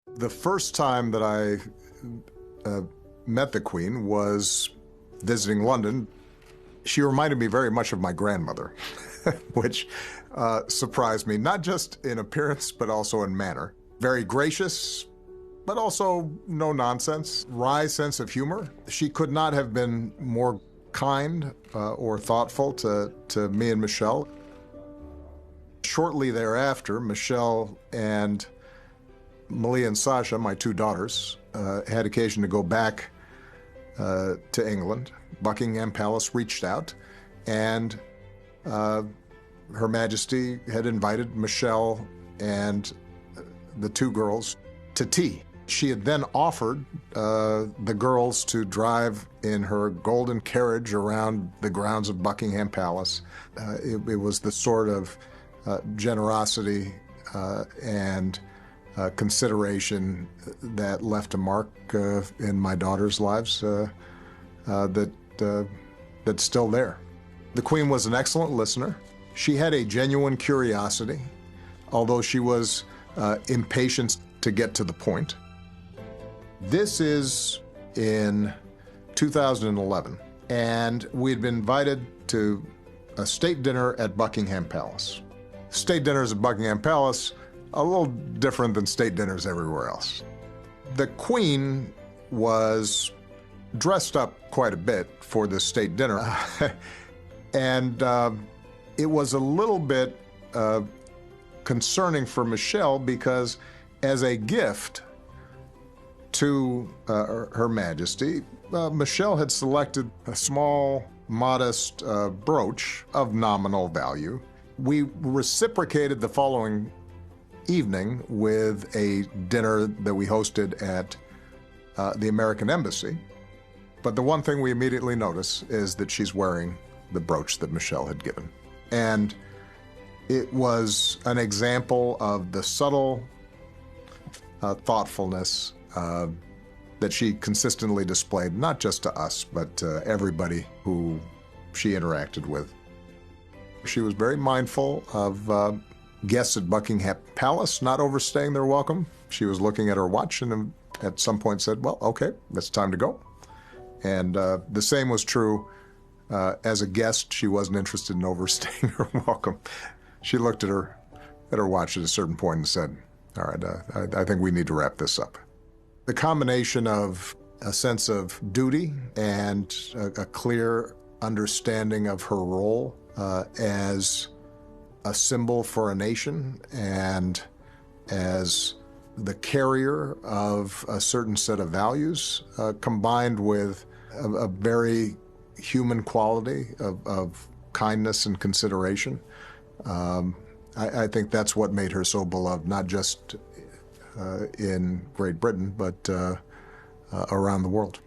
The first time that I met the Queen was visiting London. She reminded me very much of my grandmother, which surprised me, not just in appearance, but also in manner. Very gracious, but also no nonsense, wry sense of humor. She could not have been more kind or thoughtful to me and Michelle. Shortly thereafter, Michelle and Malia and Sasha, my two daughters, had occasion to go back to England. Buckingham Palace reached out, and Her Majesty had invited Michelle and the two girls to tea. She had then offered the girls to drive in her golden carriage around the grounds of Buckingham Palace. It was the sort of generosity and consideration that left a mark in my daughters' lives that's still there. The Queen was an excellent listener. She had a genuine curiosity, although she was impatient to get to the point. This is in 2011, and we had been invited to a state dinner at Buckingham Palace. State dinners at Buckingham Palace, a little different than state dinners everywhere else. The Queen was dressed up quite a bit for this state dinner, and it was a little bit concerning for Michelle because as a gift to Her Majesty, Michelle had selected a small, modest brooch of nominal value. We reciprocated the following evening with a dinner that we hosted at the American Embassy. But the one thing we immediately notice is that she's wearing the brooch that Michelle had given. And it was an example of the subtle thoughtfulness that she consistently displayed, not just to us, but to everybody who she interacted with. She was very mindful of guests at Buckingham Palace not overstaying their welcome. She was looking at her watch and at some point said, well, okay, it's time to go. And the same was true as a guest. She wasn't interested in overstaying her welcome. She looked at her watch at a certain point and said, all right, I think we need to wrap this up. The combination of a sense of duty and a clear understanding of her role as a symbol for a nation and as the carrier of a certain set of values, combined with a very human quality of kindness and consideration. I think that's what made her so beloved, not just in Great Britain, but around the world.